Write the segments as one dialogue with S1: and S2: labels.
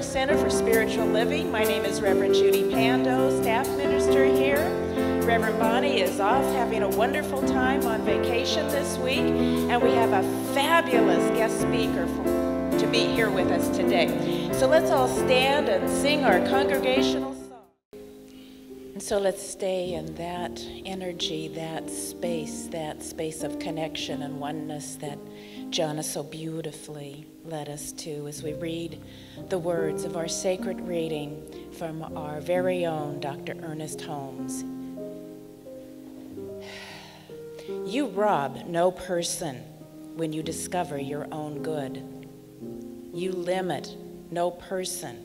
S1: Center for Spiritual Living. My name is Reverend Judy Pando, staff minister here. Reverend Bonnie is off having a wonderful time on vacation this week, and we have a fabulous guest speaker to be here with us today. So let's all stand and sing our congregational song. And so let's stay in that energy, that space of connection and oneness that John has so beautifully led us to as we read the words of our sacred reading from our very own Dr. Ernest Holmes. You rob no person when you discover your own good. You limit no person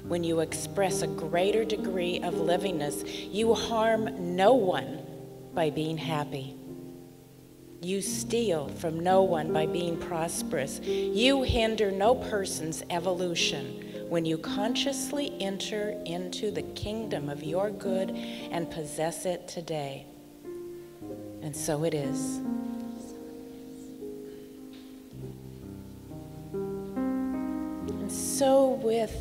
S1: when you express a greater degree of livingness. You harm no one by being happy. You steal from no one by being prosperous. You hinder no person's evolution when you consciously enter into the kingdom of your good and possess it today. And so it is. And so with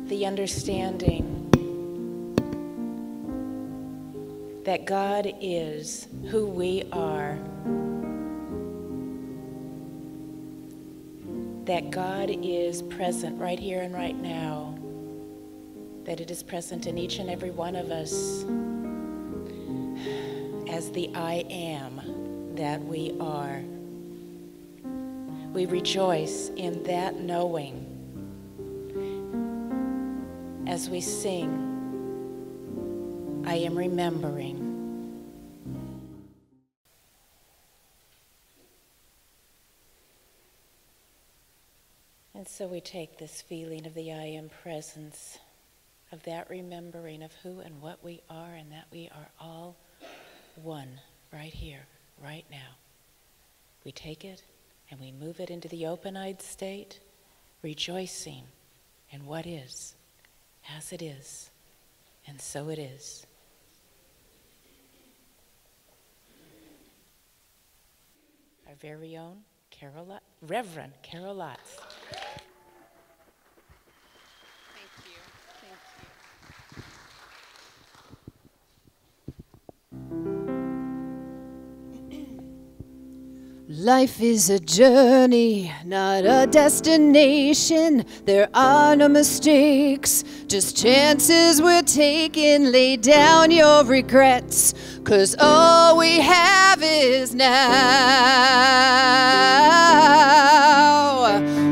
S1: the understanding that God is who we are, that God is present right here and right now, that it is present in each and every one of us as the I am that we are. We rejoice in that knowing as we sing, I am remembering. And so we take this feeling of the I am presence, of that remembering of who and what we are, and that we are all one right here, right now. We take it and we move it into the open-eyed state, rejoicing in what is, as it is, and so it is. Our very own Reverend Carol Lotz.
S2: Life is a journey, not a destination. There are no mistakes, just chances we're taking. Lay down your regrets, 'cause all we have is now.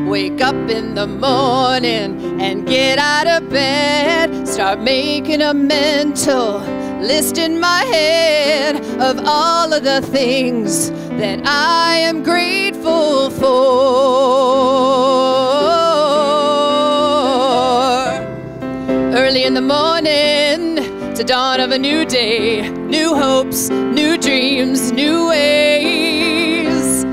S2: Wake up in the morning and get out of bed. Start making a mental list in my head of all of the things that I am grateful for. Early in the morning, to dawn of a new day, new hopes, new dreams, new ways.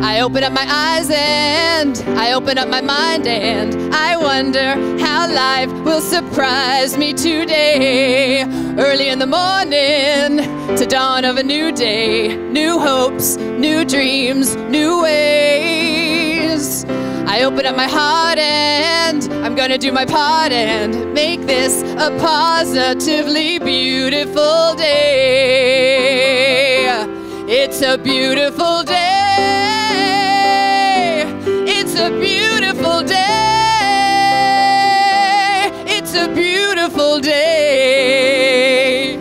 S2: I open up my eyes and I open up my mind, and I wonder how life will surprise me today. Early in the morning, to dawn of a new day, new hopes, new dreams, new ways. I open up my heart and I'm gonna do my part and make this a positively beautiful day. It's a beautiful day. It's a beautiful day. It's a beautiful day.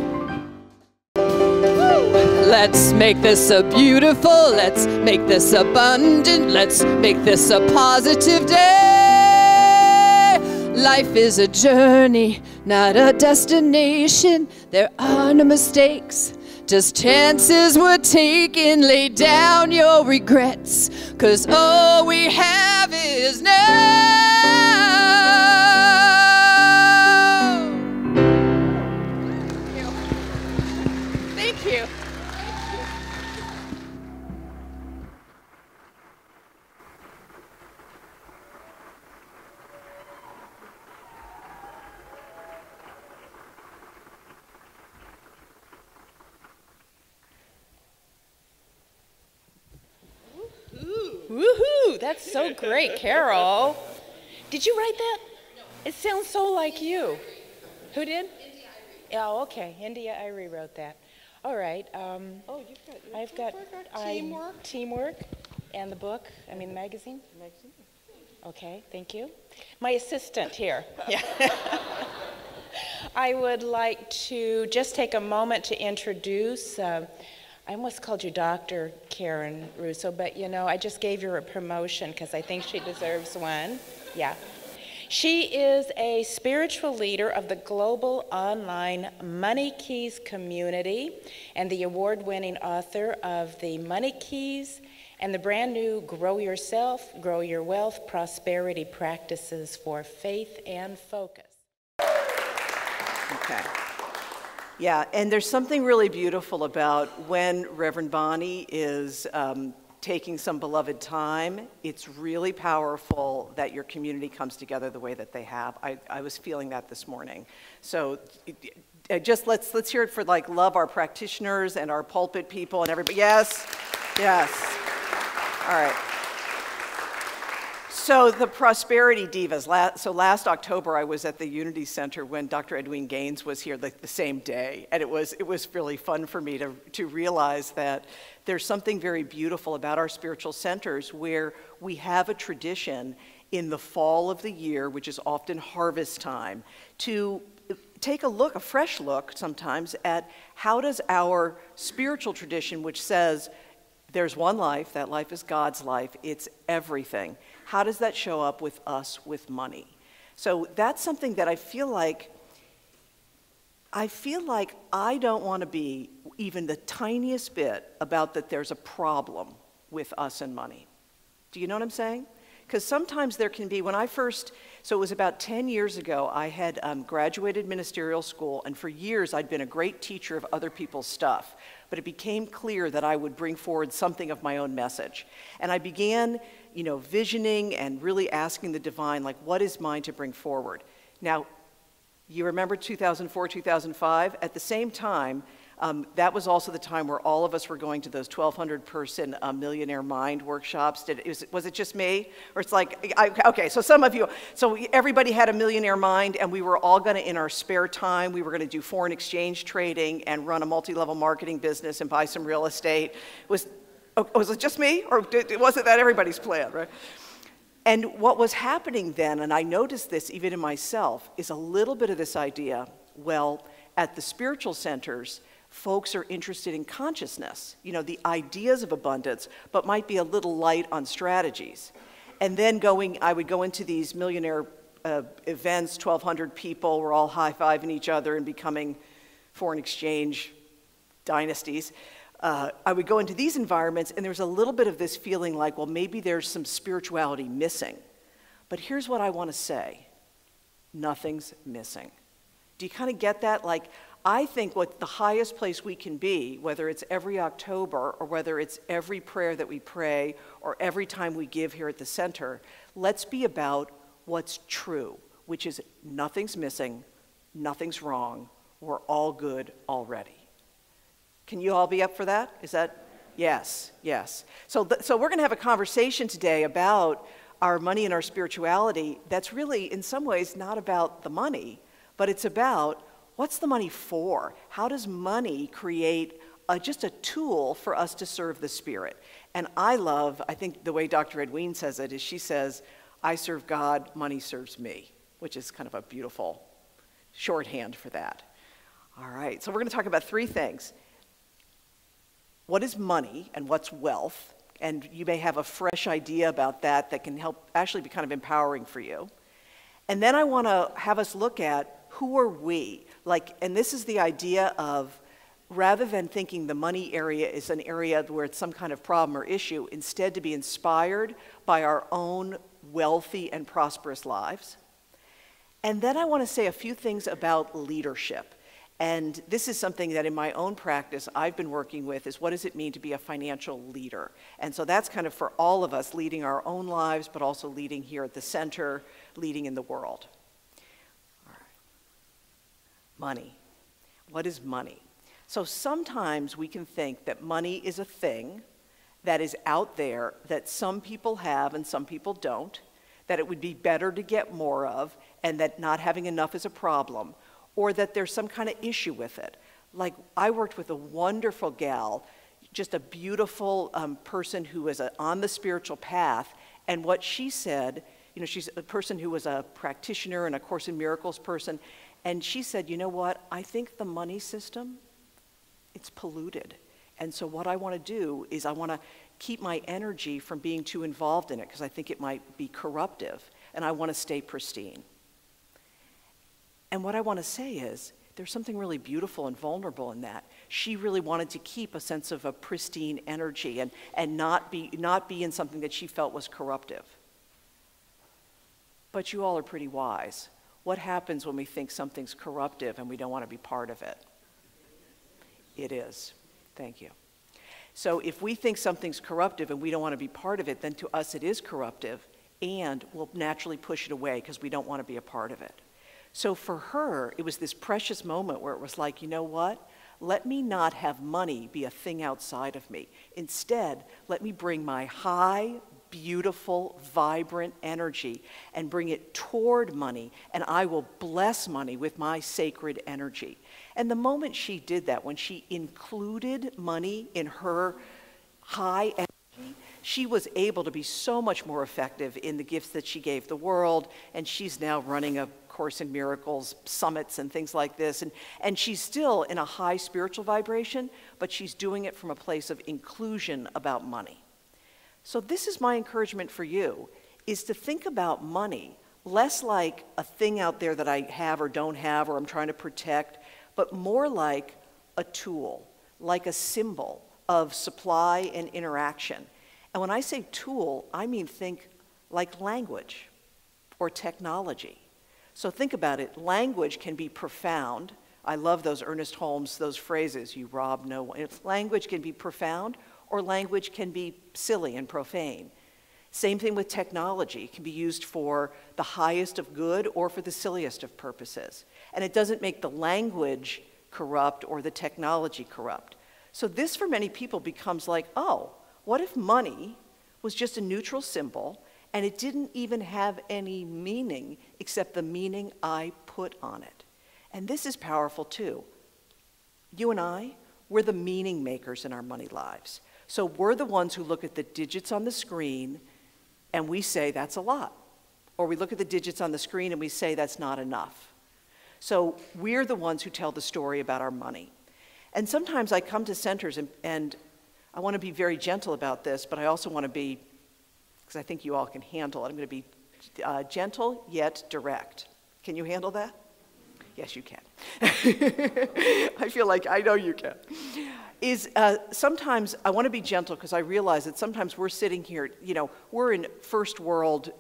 S2: Let's make this a beautiful, let's make this abundant, let's make this a positive day. Life is a journey, not a destination. There are no mistakes, just chances we're taking. Lay down your regrets, 'cause all we have is now. Thank you.
S1: Woohoo! That's so great, Carol. Did you write that? It sounds so like you. Who did? Oh, okay. India Irie wrote that. All right. I've got
S3: Teamwork.
S1: Teamwork, and the book. I mean, the magazine. Okay. Thank you. My assistant here. Yeah. I would like to just take a moment to introduce. I almost called you Dr. Karen Russo, but you know, I just gave her a promotion because I think she deserves one. Yeah. She is a spiritual leader of the global online Money Keys community and the award-winning author of the Money Keys and the brand new Grow Yourself, Grow Your Wealth Prosperity Practices for Faith and Focus.
S3: Okay. Yeah, and there's something really beautiful about when Reverend Bonnie is taking some beloved time. It's really powerful that your community comes together the way that they have. I was feeling that this morning. So just let's hear it for like love our practitioners and our pulpit people and everybody. Yes, yes. All right. So the Prosperity Divas. So last October I was at the Unity Center when Dr. Edwin Gaines was here the same day, and it was really fun for me to realize that there's something very beautiful about our spiritual centers where we have a tradition in the fall of the year, which is often harvest time, to take a fresh look sometimes at how does our spiritual tradition, which says there's one life, that life is God's life, it's everything. How does that show up with us with money? So that's something that I feel like I don't want to be even the tiniest bit about that there's a problem with us and money. Do you know what I'm saying? Because sometimes there can be, so it was about 10 years ago, I had graduated ministerial school, and for years I'd been a great teacher of other people's stuff. But it became clear that I would bring forward something of my own message. And I began, visioning and really asking the divine, like, what is mine to bring forward? Now, you remember 2004, 2005? At the same time, that was also the time where all of us were going to those 1,200-person Millionaire Mind workshops. Was it just me? Or it's like, okay, so everybody had a millionaire mind, and we were all gonna, in our spare time, we were gonna do foreign exchange trading and run a multi-level marketing business and buy some real estate. Was it just me? Or was it that everybody's plan, right? And what was happening then, and I noticed this even in myself, is a little bit of this idea, well, at the spiritual centers, folks are interested in consciousness, the ideas of abundance, but might be a little light on strategies. And then I would go into these millionaire events, 1,200 people, we're all high-fiving each other and becoming foreign exchange dynasties. I would go into these environments, and there's a little bit of this feeling like, well, maybe there's some spirituality missing. But here's what I want to say. Nothing's missing. Do you kind of get that? Like, I think what the highest place we can be, whether it's every October or whether it's every prayer that we pray or every time we give here at the center, let's be about what's true, which is nothing's missing, nothing's wrong, we're all good already. Can you all be up for that? Is that? Yes, yes. So we're going to have a conversation today about our money and our spirituality that's really, in some ways, not about the money, but it's about what's the money for? How does money create just a tool for us to serve the Spirit? And I think the way Dr. Edwin says it is she says, I serve God, money serves me, which is kind of a beautiful shorthand for that. All right, so we're going to talk about three things. What is money and what's wealth? And you may have a fresh idea about that can help actually be kind of empowering for you. And then I want to have us look at who are we? And this is the idea of, rather than thinking the money area is an area where it's some kind of problem or issue, instead to be inspired by our own wealthy and prosperous lives. And then I want to say a few things about leadership. And this is something that in my own practice I've been working with is what does it mean to be a financial leader? And so that's kind of for all of us, leading our own lives, but also leading here at the center, leading in the world. All right. Money. What is money? So sometimes we can think that money is a thing that is out there that some people have and some people don't, that it would be better to get more of, and that not having enough is a problem, or that there's some kind of issue with it. Like, I worked with a wonderful gal, just a beautiful person who was on the spiritual path, and what she said, you know, she's a person who was a practitioner and a Course in Miracles person, and she said, you know what, I think the money system, it's polluted. And so what I want to do is I want to keep my energy from being too involved in it because I think it might be corruptive, and I want to stay pristine. And what I want to say is, there's something really beautiful and vulnerable in that. She really wanted to keep a sense of a pristine energy and not be in something that she felt was corruptive. But you all are pretty wise. What happens when we think something's corruptive and we don't want to be part of it? It is. Thank you. So if we think something's corruptive and we don't want to be part of it, then to us it is corruptive, and we'll naturally push it away because we don't want to be a part of it. So for her, it was this precious moment where it was like, you know what? Let me not have money be a thing outside of me. Instead, let me bring my high, beautiful, vibrant energy and bring it toward money, and I will bless money with my sacred energy. And the moment she did that, when she included money in her high energy, she was able to be so much more effective in the gifts that she gave the world, and she's now running a Course in Miracles summits and things like this, and she's still in a high spiritual vibration, but she's doing it from a place of inclusion about money. So this is my encouragement for you, is to think about money less like a thing out there that I have or don't have or I'm trying to protect, but more like a tool, like a symbol of supply and interaction. And when I say tool, I mean think like language or technology. So think about it. Language can be profound. I love those Ernest Holmes, those phrases, you rob no one. Language can be profound, or language can be silly and profane. Same thing with technology. It can be used for the highest of good or for the silliest of purposes. And it doesn't make the language corrupt or the technology corrupt. So this, for many people, becomes like, oh, what if money was just a neutral symbol and it didn't even have any meaning except the meaning I put on it? And this is powerful too. You and I, we're the meaning makers in our money lives. So we're the ones who look at the digits on the screen and we say that's a lot. Or we look at the digits on the screen and we say that's not enough. So we're the ones who tell the story about our money. And sometimes I come to centers and I want to be very gentle about this, but I also want to be, because I think you all can handle it, I'm going to be gentle yet direct. Can you handle that? Yes, you can. I feel like I know you can. Sometimes I want to be gentle because I realize that sometimes we're sitting here, you know, we're in first world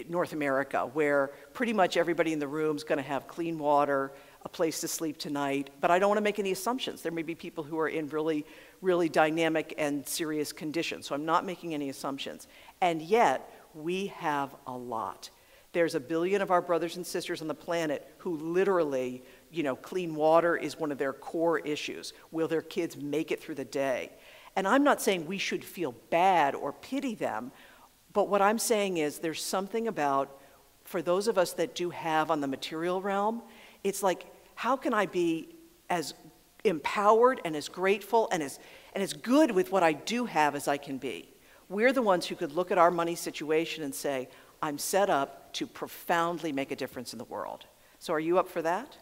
S3: North America where pretty much everybody in the room is going to have clean water, a place to sleep tonight, but I don't want to make any assumptions. There may be people who are in really, really dynamic and serious conditions, so I'm not making any assumptions. And yet, we have a lot. There's 1 billion of our brothers and sisters on the planet who literally, you know, clean water is one of their core issues. Will their kids make it through the day? And I'm not saying we should feel bad or pity them, but what I'm saying is there's something about, for those of us that do have on the material realm, it's like, how can I be as empowered and as grateful and as good with what I do have as I can be? We're the ones who could look at our money situation and say, I'm set up to profoundly make a difference in the world. So are you up for that?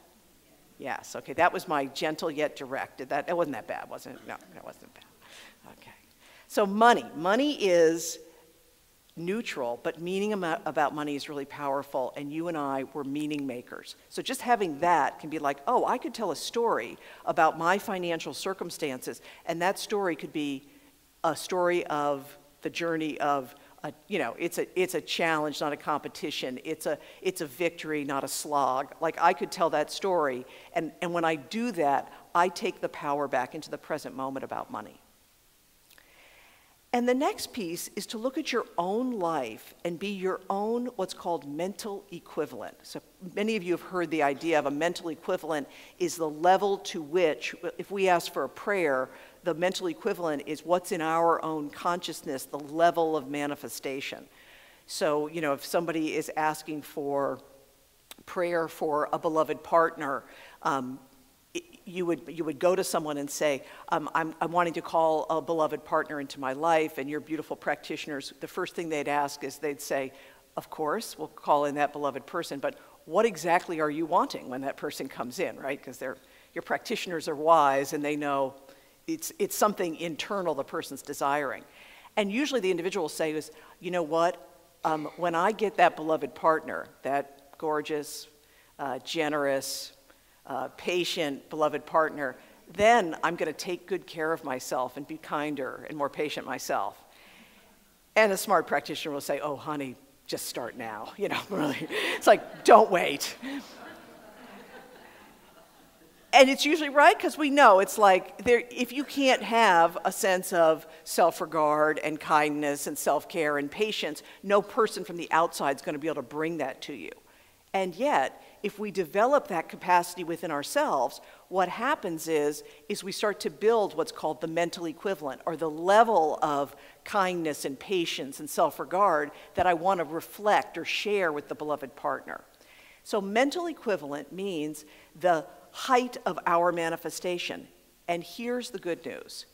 S3: Yes, okay, that was my gentle yet direct. It wasn't that bad, wasn't it? No, that wasn't bad. Okay. So money. Money is neutral, but meaning about money is really powerful, and you and I were meaning makers. So just having that can be like, oh, I could tell a story about my financial circumstances, and that story could be a story of the journey of, you know, it's a challenge, not a competition. It's a victory, not a slog. Like, I could tell that story, and when I do that, I take the power back into the present moment about money. And the next piece is to look at your own life and be your own what's called mental equivalent. So many of you have heard the idea of a mental equivalent is the level to which, if we ask for a prayer, the mental equivalent is what's in our own consciousness, the level of manifestation. So, you know, if somebody is asking for prayer for a beloved partner, you would go to someone and say, I'm wanting to call a beloved partner into my life, and your beautiful practitioners, the first thing they'd ask is they'd say, of course, we'll call in that beloved person, but what exactly are you wanting when that person comes in, right? Because your practitioners are wise and they know it's something internal the person's desiring. And usually the individual will say is, you know what, when I get that beloved partner, that gorgeous, generous, patient, beloved partner, then I'm going to take good care of myself and be kinder and more patient myself. And a smart practitioner will say, oh, honey, just start now. You know, really. It's like, don't wait. And it's usually right, because we know it's like, if you can't have a sense of self-regard and kindness and self-care and patience, no person from the outside is going to be able to bring that to you. And yet, if we develop that capacity within ourselves, what happens is we start to build what's called the mental equivalent, or the level of kindness and patience and self-regard that I want to reflect or share with the beloved partner. So mental equivalent means the height of our manifestation. And here's the good news.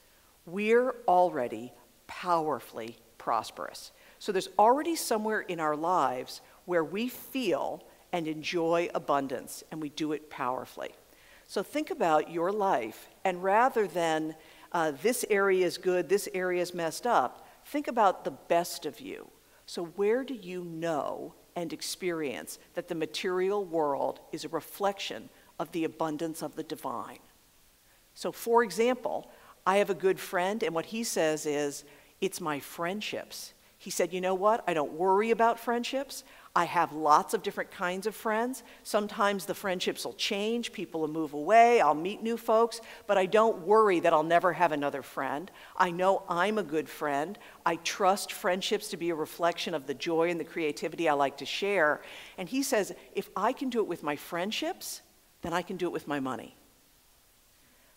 S3: We're already powerfully prosperous. So there's already somewhere in our lives where we feel and enjoy abundance, and we do it powerfully. So think about your life, and rather than this area is good, this area is messed up, think about the best of you. So where do you know and experience that the material world is a reflection of the abundance of the divine? So for example, I have a good friend, and what he says is, it's my friendships. He said, you know what, I don't worry about friendships. I have lots of different kinds of friends. Sometimes the friendships will change, people will move away, I'll meet new folks, but I don't worry that I'll never have another friend. I know I'm a good friend. I trust friendships to be a reflection of the joy and the creativity I like to share. And he says, if I can do it with my friendships, then I can do it with my money.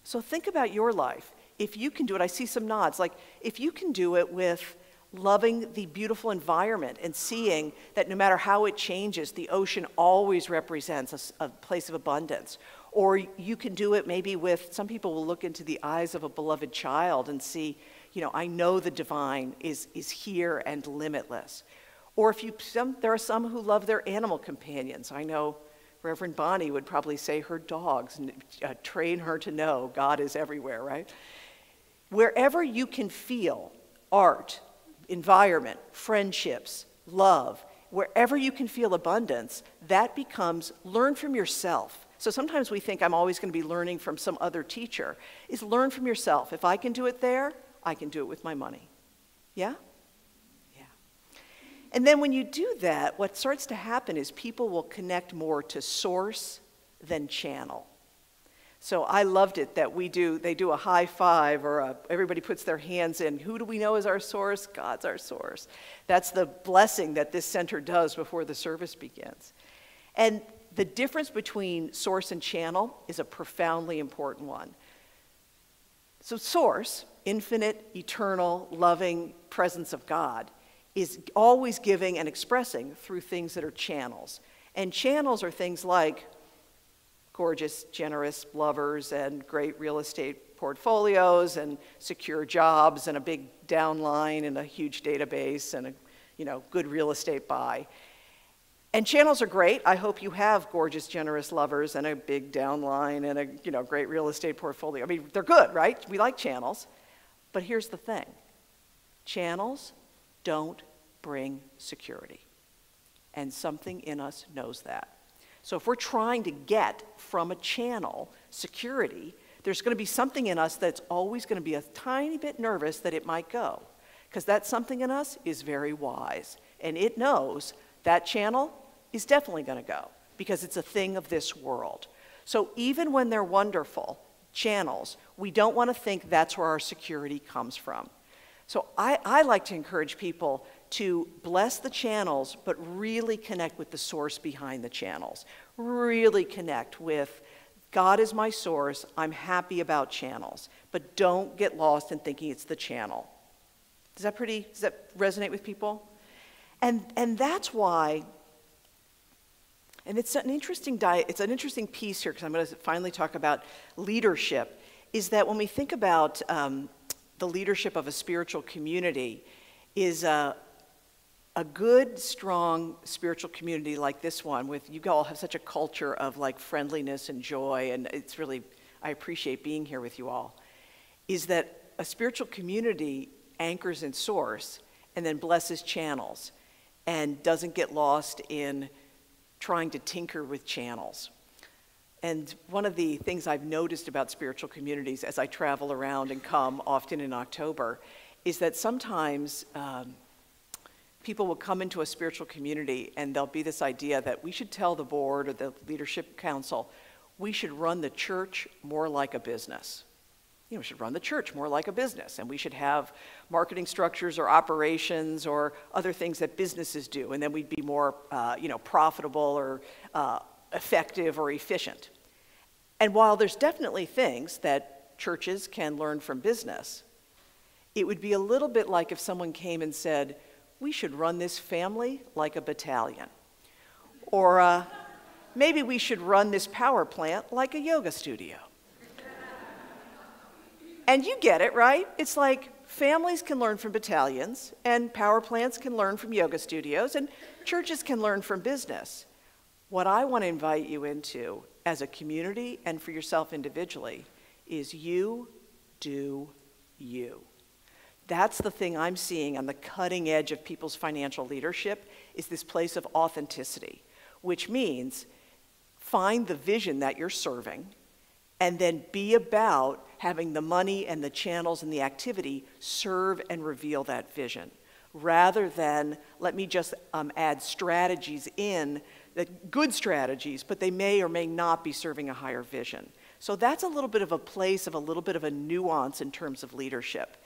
S3: So think about your life. If you can do it, I see some nods, like if you can do it with loving the beautiful environment and seeing that no matter how it changes, the ocean always represents a place of abundance. Or you can do it maybe with, some people will look into the eyes of a beloved child and see, you know, I know the divine is here and limitless. Or if there are some who love their animal companions. I know Reverend Bonnie would probably say her dogs, and train her to know God is everywhere, right? Wherever you can feel art, environment, friendships, love, wherever you can feel abundance, that becomes, learn from yourself. So sometimes we think I'm always going to be learning from some other teacher. Is learn from yourself. If I can do it there, I can do it with my money. Yeah? Yeah. And then when you do that, what starts to happen is people will connect more to source than channel. So I loved it that they do a high five, or everybody puts their hands in. Who do we know is our source? God's our source. That's the blessing that this center does before the service begins. And the difference between source and channel is a profoundly important one. So source, infinite, eternal, loving presence of God, is always giving and expressing through things that are channels. And channels are things like gorgeous, generous lovers and great real estate portfolios and secure jobs and a big downline and a huge database and a good real estate buy. And channels are great. I hope you have gorgeous, generous lovers and a big downline and a great real estate portfolio. I mean, they're good, right? We like channels. But here's the thing. Channels don't bring security. And something in us knows that. So if we're trying to get from a channel security, there's going to be something in us that's always going to be a tiny bit nervous that it might go. Because that something in us is very wise. And it knows that channel is definitely going to go, because it's a thing of this world. So even when they're wonderful channels, we don't want to think that's where our security comes from. So I like to encourage people to bless the channels, but really connect with the source behind the channels. Really connect with, God is my source, I'm happy about channels, but don't get lost in thinking it's the channel. Does that resonate with people? And that's why, and it's an interesting piece here, because I'm going to finally talk about leadership, is that when we think about the leadership of a spiritual community, is a good, strong spiritual community like this one, with you all have such a culture of like friendliness and joy, and it's really, I appreciate being here with you all, is that a spiritual community anchors in source and then blesses channels and doesn't get lost in trying to tinker with channels. And one of the things I've noticed about spiritual communities as I travel around and come often in October is that sometimes people will come into a spiritual community and there'll be this idea that we should tell the board or the leadership council, we should run the church more like a business. You know, we should run the church more like a business, and we should have marketing structures or operations or other things that businesses do, and then we'd be more profitable or effective or efficient. And while there's definitely things that churches can learn from business, it would be a little bit like if someone came and said, we should run this family like a battalion. Or maybe we should run this power plant like a yoga studio. And you get it, right? It's like families can learn from battalions, and power plants can learn from yoga studios, and churches can learn from business. What I want to invite you into as a community and for yourself individually is you do you. That's the thing I'm seeing on the cutting edge of people's financial leadership, is this place of authenticity, which means find the vision that you're serving and then be about having the money and the channels and the activity serve and reveal that vision, rather than let me just add strategies in, that good strategies, but they may or may not be serving a higher vision. So that's a little bit of a place of a little bit of a nuance in terms of leadership.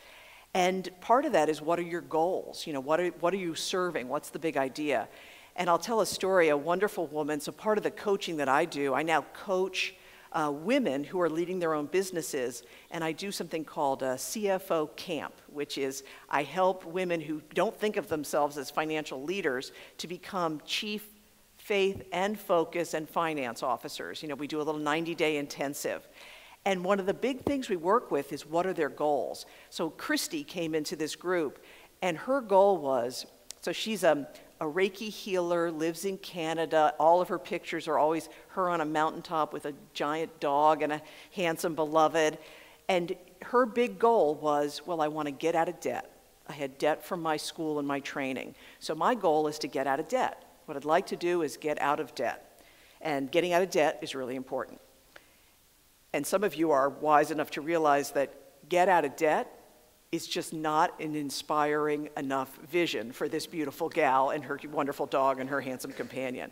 S3: And part of that is, what are your goals? You know, what are you serving? What's the big idea? And I'll tell a story. A wonderful woman, so part of the coaching that I do, I now coach women who are leading their own businesses, and I do something called a CFO camp, which is I help women who don't think of themselves as financial leaders to become chief faith and focus and finance officers. You know, we do a little 90-day intensive. And one of the big things we work with is, what are their goals? So Christy came into this group, and her goal was, so she's a Reiki healer, lives in Canada. All of her pictures are always her on a mountaintop with a giant dog and a handsome beloved. And her big goal was, well, I want to get out of debt. I had debt from my school and my training. So my goal is to get out of debt. What I'd like to do is get out of debt. And getting out of debt is really important. And some of you are wise enough to realize that get out of debt is just not an inspiring enough vision for this beautiful gal and her wonderful dog and her handsome companion.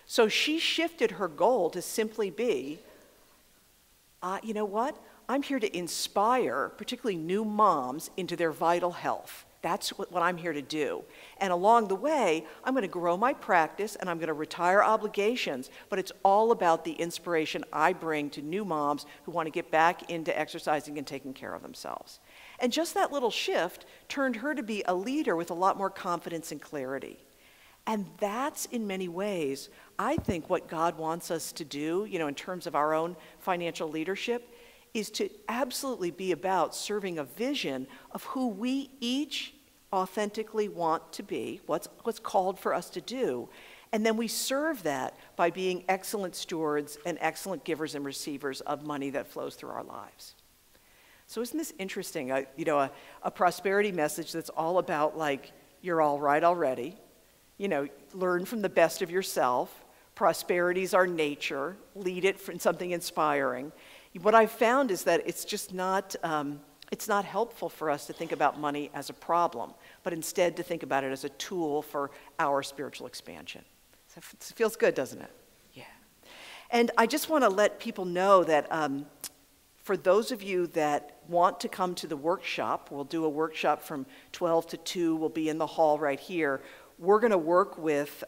S3: So she shifted her goal to simply be, you know what? I'm here to inspire particularly new moms into their vital health. That's what I'm here to do. And along the way, I'm going to grow my practice and I'm going to retire obligations, but it's all about the inspiration I bring to new moms who want to get back into exercising and taking care of themselves. And just that little shift turned her to be a leader with a lot more confidence and clarity. And that's, in many ways, I think what God wants us to do, you know, in terms of our own financial leadership, is to absolutely be about serving a vision of who we each authentically want to be, what's called for us to do, and then we serve that by being excellent stewards and excellent givers and receivers of money that flows through our lives. So isn't this interesting? A prosperity message that's all about, like, you're all right already, you know, learn from the best of yourself, prosperity's our nature, lead it from something inspiring. What I've found is that it's just not, it's not helpful for us to think about money as a problem, but instead to think about it as a tool for our spiritual expansion. So it feels good, doesn't it? Yeah. And I just want to let people know that for those of you that want to come to the workshop, we'll do a workshop from 12 to 2. We'll be in the hall right here. We're going to work with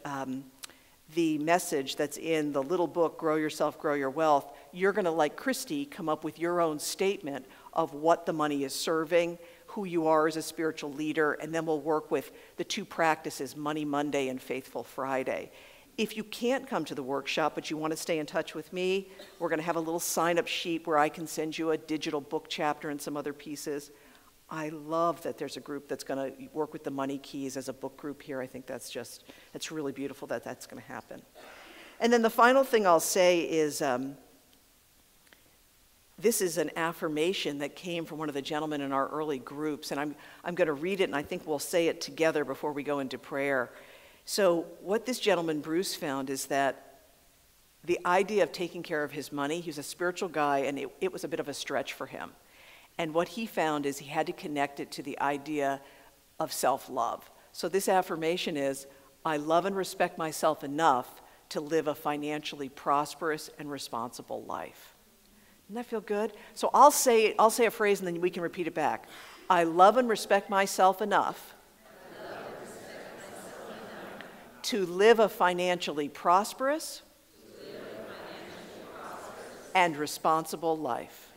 S3: the message that's in the little book, Grow Yourself, Grow Your Wealth. You're going to, like Christy, come up with your own statement of what the money is serving, who you are as a spiritual leader, and then we'll work with the 2 practices, Money Monday and Faithful Friday. If you can't come to the workshop, but you want to stay in touch with me, we're going to have a little sign-up sheet where I can send you a digital book chapter and some other pieces. I love that there's a group that's going to work with the money keys as a book group here. I think that's really beautiful that that's going to happen. And then the final thing I'll say is, this is an affirmation that came from one of the gentlemen in our early groups, and I'm going to read it, and I think we'll say it together before we go into prayer. So what this gentleman, Bruce, found is that the idea of taking care of his money, he was a spiritual guy, and it was a bit of a stretch for him. And what he found is he had to connect it to the idea of self-love. So this affirmation is, I love and respect myself enough to live a financially prosperous and responsible life. Doesn't that feel good? So I'll say a phrase and then we can repeat it back. I love and respect myself enough to live a financially prosperous and responsible life.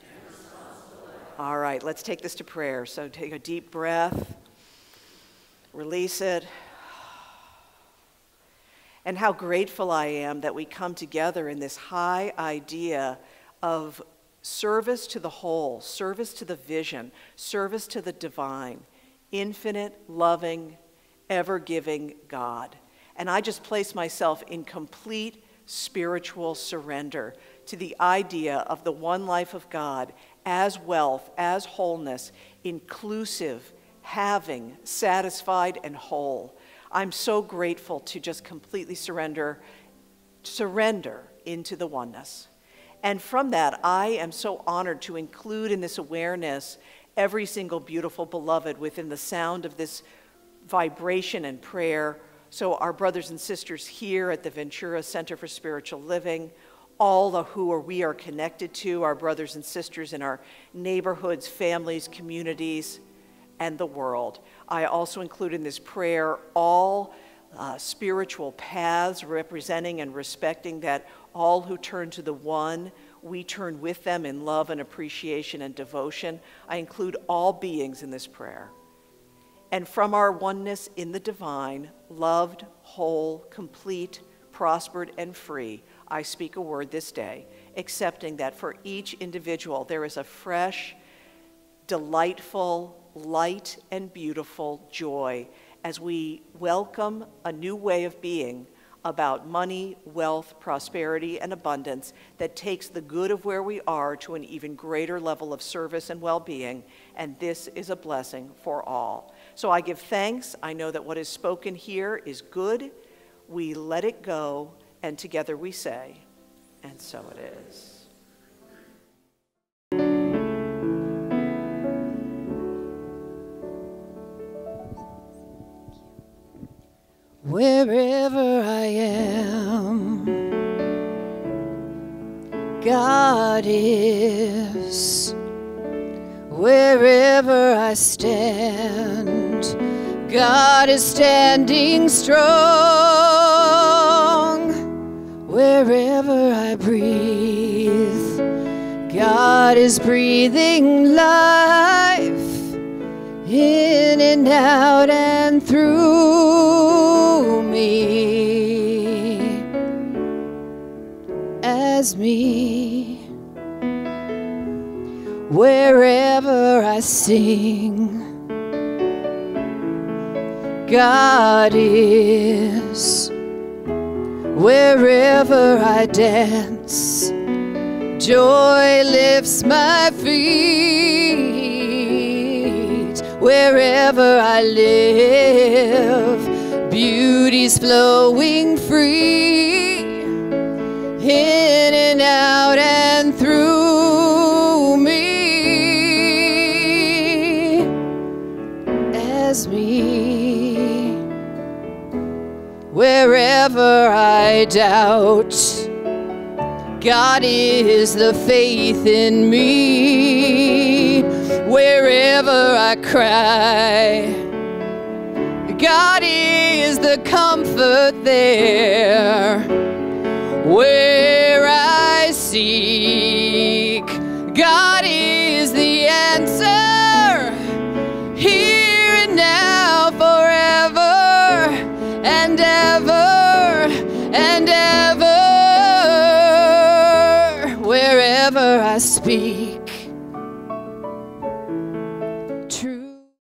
S3: All right, let's take this to prayer. So take a deep breath, release it. And how grateful I am that we come together in this high idea of service to the whole, service to the vision, service to the divine, infinite, loving, ever-giving God. And I just place myself in complete spiritual surrender to the idea of the one life of God as wealth, as wholeness, inclusive, having, satisfied, and whole. I'm so grateful to just completely surrender into the oneness. And from that, I am so honored to include in this awareness every single beautiful beloved within the sound of this vibration and prayer. So our brothers and sisters here at the Ventura Center for Spiritual Living, all we are connected to, our brothers and sisters in our neighborhoods, families, communities, and the world. I also include in this prayer all spiritual paths representing and respecting that all who turn to the one, we turn with them in love and appreciation and devotion. I include all beings in this prayer. And from our oneness in the divine, loved, whole, complete, prospered, and free, I speak a word this day, accepting that for each individual there is a fresh, delightful, light, and beautiful joy as we welcome a new way of being about money, wealth, prosperity, and abundance that takes the good of where we are to an even greater level of service and well-being, and this is a blessing for all. So I give thanks. I know that what is spoken here is good. We let it go, and together we say, and so it is.
S2: Wherever I am, God is. Wherever I stand, God is standing strong. Wherever I breathe, God is breathing life in and out and through me, as me. Wherever I sing, God is. Wherever I dance, joy lifts my feet. Wherever I live, beauty's flowing free, in and out and through me, as me. Wherever I doubt, God is the faith in me. Wherever I cry, God is the comfort there. Where I seek, God is the answer. speak.